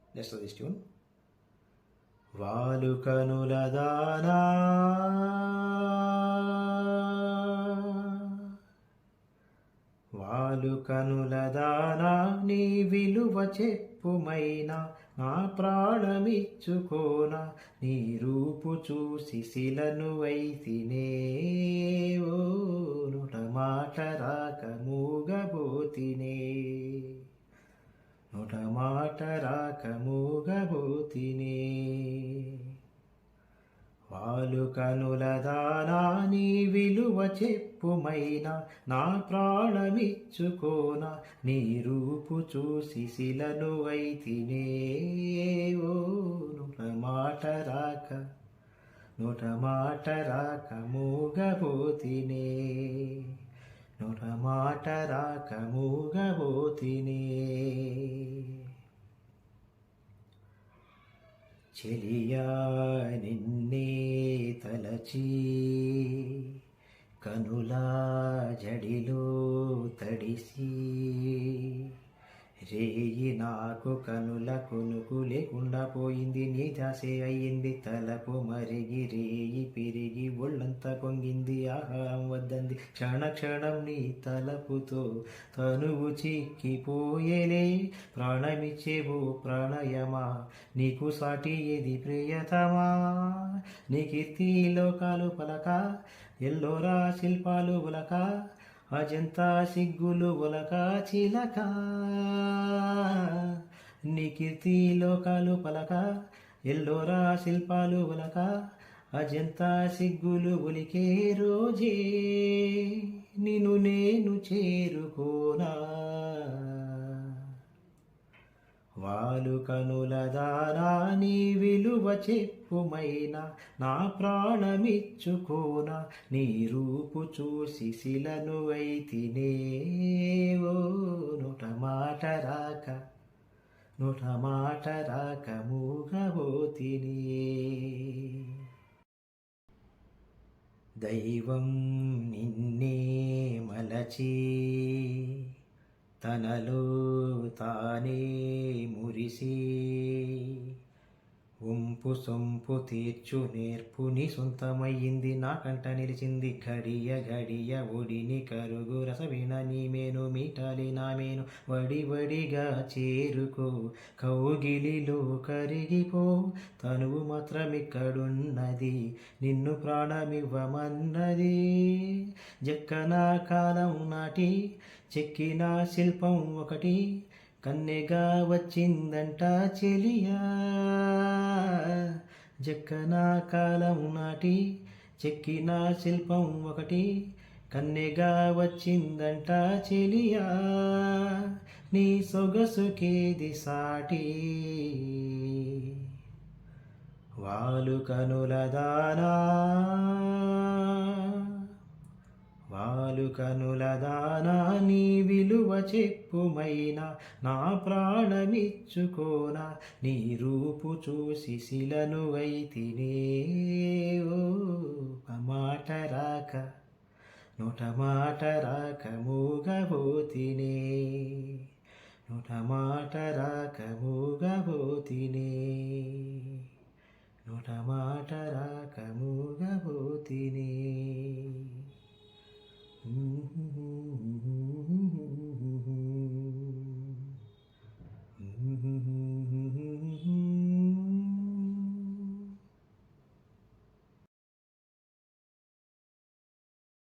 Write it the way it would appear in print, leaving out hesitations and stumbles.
Let's do this tune. వాలు కనుల దానా వాలు కనుల దానా నీ విలువ చెప్పుమైనా నా ప్రాణమిచ్చుకోనా నీ రూపు చూసి శిలను వైతినే ఓ నొట మాట రాక మూగబోతినే నొట మాట రాక మూగబోతినే వాలు కనుల దానా నీ విలువ చెప్పుమైనా నా ప్రాణమిచ్చుకోనా నీ రూపు చూసి శిలను వైతినే ఓ నొట మాట రాక మూగబోతినే నొట మాట రాక మూగబోతినే చెలియా నిన్నే తలచి కనులా జడిలో తడిసి రేయి నాకు కనుల కొనుకు లేకుండా పోయింది నీ జాసే అయ్యింది తలపు మరిగి రేయి పెరిగి ఒళ్ళంతా పొంగింది ఆహారం వద్దంది క్షణ క్షణం నీ తలపుతో తనువు చిక్కిపోయేలే ప్రాణమిచ్చేవో ప్రాణయమా నీకు సాటి ఏది ప్రియతమా నీ కీర్తి లోకాలు పలక ఎల్లోరా శిల్పాలు ఉలక అజంతా సిగ్గులు ఒలక చిలక నీ కీర్తి లోకాలు పలక ఎల్లోరా శిల్పాలు ఒలక అజంతా సిగ్గులు ఒలికే రోజే నిన్ను నేను చేరుకోనా వాలు కనుల దానా నీ విలువ చెప్పుమైనా నా ప్రాణమిచ్చుకోనా నీ రూపు చూసి శిలను వైతినే ఓ నొట మాట రాక మూగబోతినే దైవం నిన్నే మలచి తనలో తానే మురిసి ఉంపు సొంపు తీర్చు నేర్పు నీ సొంతమయ్యింది నాకంట నిలిచింది ఘడియ ఘడియ ఒడిని కరుగు రసవీణ నీ మేను మీటాలి నా మేను వడివడిగా చేరుకో కౌగిలిలో కరిగిపో తనువు మాత్రమిక్కడున్నది నిన్ను ప్రాణమివ్వమన్నది జక్కన కాలం నాటి చెక్కిన శిల్పం ఒకటి కన్నెగా వచ్చిందంట చెలియా జక్కన కాలం నాటి చెక్కిన శిల్పం ఒకటి కన్నెగా వచ్చిందంట చెలియా నీ సొగసుకేది సాటి వాలు కనుల దానా వాలు కనుల దానా నీ విలువ చెప్పుమైనా నా ప్రాణమిచ్చుకోనా నీ రూపు చూసి శిలను వైతినే ఓ మాట రాక నొట మాట రాక మూగబోతినే నొట మాట రాక మూగబోతినే నొట మాట రాక మూగబోతినే